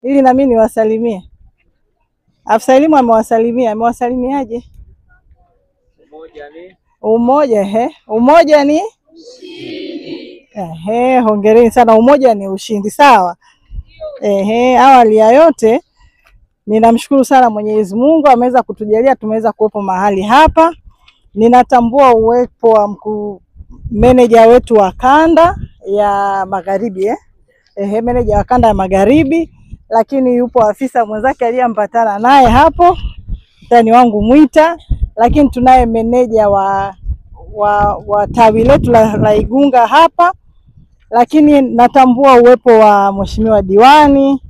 ili na mimi niwasalimie. Afisa elimu amewasalimia, amewasalimiaje? Umoja ni ushindi. Hongereni sana, umoja ni ushindi, sawa? Awali ya yote ninamshukuru sana Mwenyezi Mungu ameweza kutujalia tumeweza kuwepo mahali hapa. Ninatambua uwepo wa meneja wetu wa kanda ya Magharibi meneja wa kanda ya Magharibi, lakini yupo afisa mwenzake aliyeambatana naye hapo, mtani wangu Mwita, lakini tunaye meneja wa tawi letu la Igunga hapa, lakini natambua uwepo wa mheshimiwa diwani,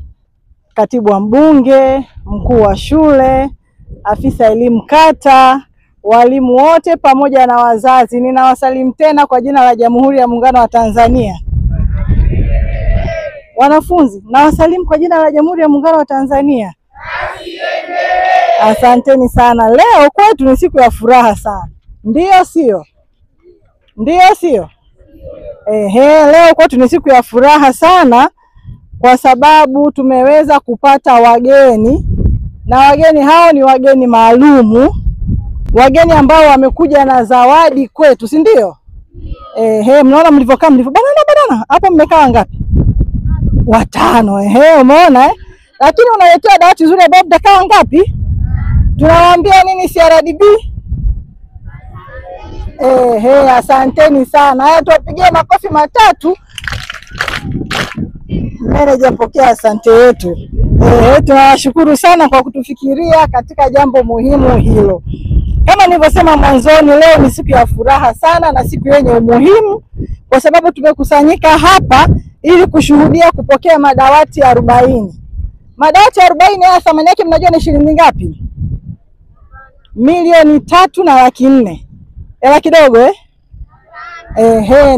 katibu wa mbunge, mkuu wa shule, afisa elimu kata, walimu wote pamoja na wazazi. Ninawasalimu tena kwa jina la Jamhuri ya Muungano wa Tanzania. Wanafunzi, nawasalimu kwa jina la Jamhuri ya Muungano wa Tanzania. Asanteni sana. Leo kwetu ni siku ya furaha sana. Ndio sio? Ndio sio? Leo kwetu ni siku ya furaha sana kwa sababu tumeweza kupata wageni, na wageni hao ni wageni maalumu, wageni ambao wamekuja na zawadi kwetu, si ndio? Mnaona mlivyokaa banana hapo, mmekaa ngapi? Watano. Umeona Lakini unaletea dawati zuri ambapo mtakaa ngapi? Tunawaambia nini CRDB? Asanteni sana. Haya, tuwapigie makofi matatu. Meneja, pokea asante yetu. Tunawashukuru sana kwa kutufikiria katika jambo muhimu hilo. Kama nilivyosema mwanzoni, leo ni siku ya furaha sana na siku yenye umuhimu kwa sababu tumekusanyika hapa ili kushuhudia kupokea madawati 40. Madawati 40 haya thamani yake mnajua ni shilingi ngapi? Milioni 3,400,000. Hela kidogo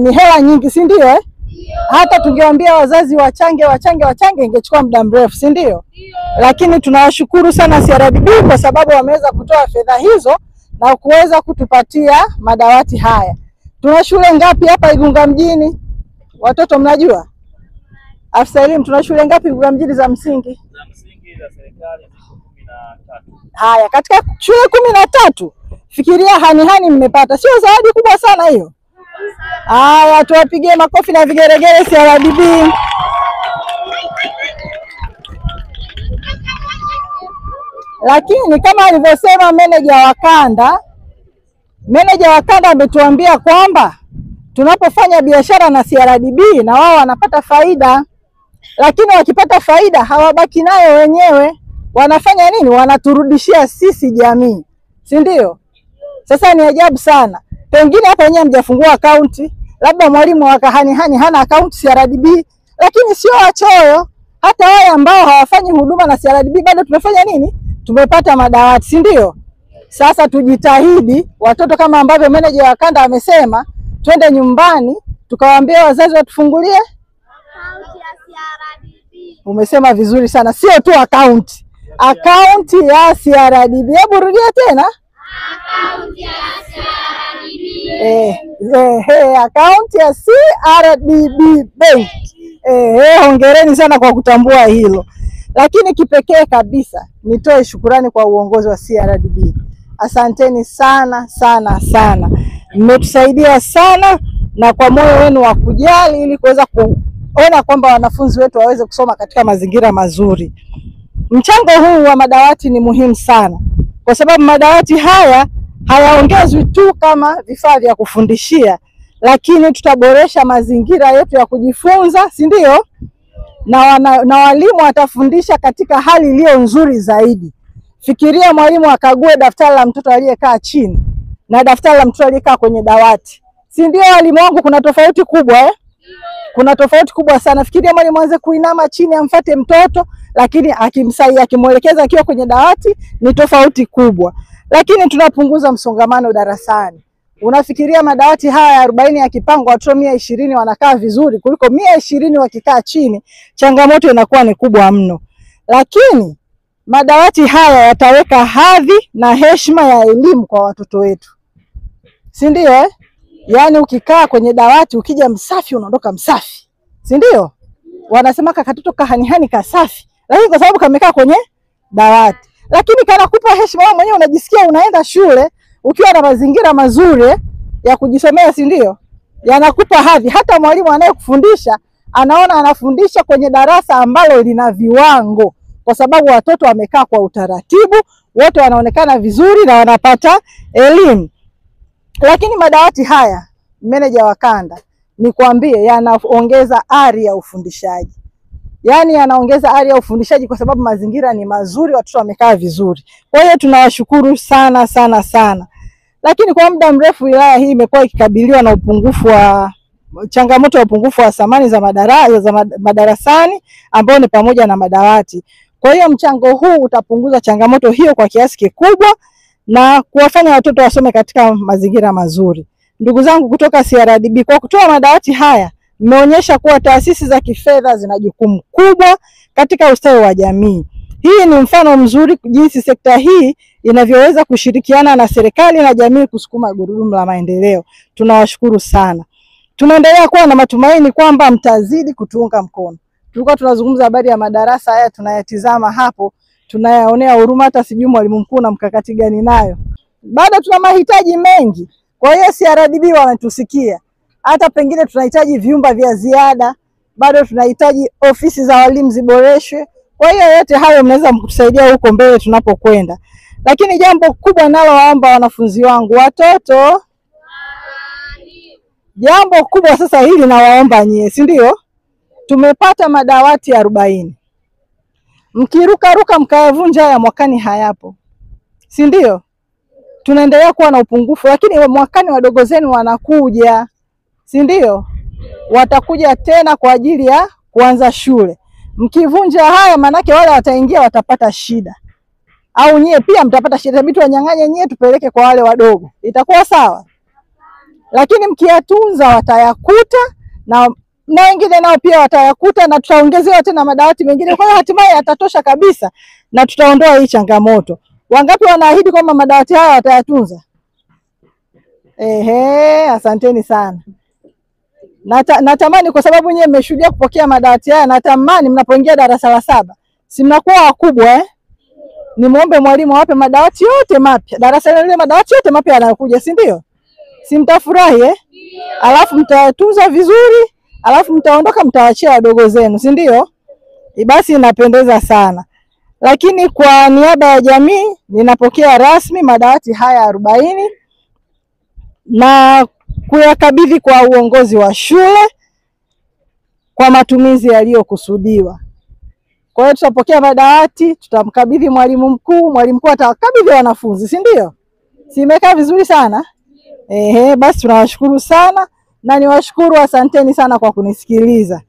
ni hela nyingi, si ndio Hata tungewaambia wazazi wachange ingechukua muda mrefu, si ndio? Lakini tunawashukuru sana CRDB kwa sababu wameweza kutoa fedha hizo na kuweza kutupatia madawati haya. Tuna shule ngapi hapa Igunga mjini? Watoto mnajua? Afisa elimu, tuna shule ngapi Igunga mjini za msingi? Za msingi za serikali 13. Haya, katika shule 13, fikiria hani mmepata. Sio zawadi kubwa sana hiyo? Haya, tuwapigie makofi na vigeregere CRDB. Lakini kama alivyosema meneja wa kanda ametuambia kwamba tunapofanya biashara na CRDB na wao wanapata faida, lakini wakipata faida hawabaki nayo wenyewe. Wanafanya nini? Wanaturudishia sisi jamii, si ndio? Sasa ni ajabu sana. Pengine hapa wenyewe mjafungua akaunti, labda mwalimu wa kahani hana akaunti CRDB, lakini sio wachoyo. Hata wale ambao hawafanyi huduma na CRDB bado tumefanya nini? Tumepata madawati, si ndio? Sasa tujitahidi, watoto kama ambavyo meneja wa kanda amesema, twende nyumbani tukawaambia wazazi watufungulie akaunti ya CRDB. Umesema vizuri sana, sio tu akaunti ya CRDB. Hebu rudia tena. Akaunti ya CRDB. Akaunti ya CRDB Bank. Hongereni sana kwa kutambua hilo. Lakini kipekee kabisa nitoe shukurani kwa uongozi wa CRDB. Asanteni sana sana sana. Mmetusaidia sana na kwa moyo wenu wa kujali ili kuweza kuona kwamba wanafunzi wetu waweze kusoma katika mazingira mazuri. Mchango huu wa madawati ni muhimu sana kwa sababu madawati haya hayaongezwi tu kama vifaa vya kufundishia, lakini tutaboresha mazingira yetu ya kujifunza, si ndio? Na walimu watafundisha katika hali iliyo nzuri zaidi. Fikiria mwalimu akague daftari la mtoto aliyekaa chini na daftari la mtoto aliyekaa kwenye dawati. Si ndio walimu wangu, kuna tofauti kubwa Kuna tofauti kubwa sana. Fikiria mwalimu aanze kuinama chini amfuate mtoto, lakini akimsaidia akimuelekeza akiwa kwenye dawati, ni tofauti kubwa. Lakini tunapunguza msongamano darasani. Unafikiria madawati haya 40 yakipangwa watoto 120 wanakaa vizuri kuliko 120 wakikaa chini, changamoto inakuwa ni kubwa mno. Lakini madawati haya yataweka hadhi na heshima ya elimu kwa watoto wetu, si ndio Yaani ukikaa kwenye dawati ukija msafi unaondoka msafi, si ndio? Wanasema katoto kahani kasafi lakini kwa sababu kamekaa kwenye dawati. Lakini kanakupa heshima, wewe mwenyewe unajisikia unaenda shule ukiwa na mazingira mazuri ya kujisomea, si ndio? Yanakupa hadhi. Hata mwalimu anayekufundisha anaona anafundisha kwenye darasa ambalo lina viwango, kwa sababu watoto wamekaa kwa utaratibu, wote wanaonekana vizuri na wanapata elimu. Lakini madawati haya, meneja wa kanda, nikwambie, yanaongeza ari ya ufundishaji. Yaani yanaongeza ari ya ufundishaji kwa sababu mazingira ni mazuri, watoto wamekaa vizuri. Kwa hiyo tunawashukuru sana sana sana. Lakini kwa muda mrefu wilaya hii imekuwa ikikabiliwa na changamoto ya upungufu wa samani za madarasani ambao ni pamoja na madawati. Kwa hiyo mchango huu utapunguza changamoto hiyo kwa kiasi kikubwa na kuwafanya watoto wasome katika mazingira mazuri. Ndugu zangu kutoka CRDB, kwa kutoa madawati haya mmeonyesha kuwa taasisi za kifedha zina jukumu kubwa katika ustawi wa jamii. Hii ni mfano mzuri jinsi sekta hii inavyoweza kushirikiana na serikali na jamii kusukuma gurudumu la maendeleo. Tunawashukuru sana. Tunaendelea kuwa na matumaini kwamba mtazidi kutuunga mkono. Tulikuwa tunazungumza habari ya madarasa haya, tunayatizama hapo, tunayaonea huruma, hata sijui mwalimu mkuu na mkakati gani nayo. Bado tuna mahitaji mengi. Kwa hiyo CRDB wametusikia. Hata pengine tunahitaji vyumba vya ziada, bado tunahitaji ofisi za walimu ziboreshwe. Kwa hiyo yote hayo mnaweza mkutusaidia huko mbele tunapokwenda. Lakini jambo kubwa nalo waomba wanafunzi wangu, watoto, jambo kubwa sasa hili na waomba nyie, si ndio? Tumepata madawati 40. Mkiruka mkayavunja haya mwakani hayapo, si ndio? Tunaendelea kuwa na upungufu, lakini mwakani wadogo zenu wanakuja, si ndio? Watakuja tena kwa ajili ya kuanza shule. Mkivunja haya manake wale wataingia watapata shida. Au nyie pia mtapata shida, bitu wanyang'anye nyie tupeleke kwa wale wadogo. Itakuwa sawa? Lakini mkiyatunza watayakuta na wengine nao pia watayakuta na tutaongezewa tena madawati mengine. Kwa hiyo hatimaye yatatosha kabisa na tutaondoa hii changamoto. Wangapi wanaahidi kwamba madawati haya watayatunza? Asanteni sana. Natamani kwa sababu nyie mmeshuhudia kupokea madawati haya, natamani mnapoingia darasa la 7, si mnakuwa wakubwa nimuombe mwalimu awape madawati yote mapya. Darasa lile madawati yote mapya yanayokuja, si ndio? Si mtafurahi Alafu mtayatunza vizuri, alafu mtaondoka mtaachia wadogo zenu, si ndio? Basi inapendeza sana. Lakini kwa niaba ya jamii ninapokea rasmi madawati haya 40 na kuyakabidhi kwa uongozi wa shule kwa matumizi yaliyokusudiwa. Kwa hiyo tutapokea madawati, tutamkabidhi mwalimu mkuu atakabidhi wanafunzi, si ndio? Si imekaa vizuri sana? Basi tunawashukuru sana na niwashukuru, asanteni sana kwa kunisikiliza.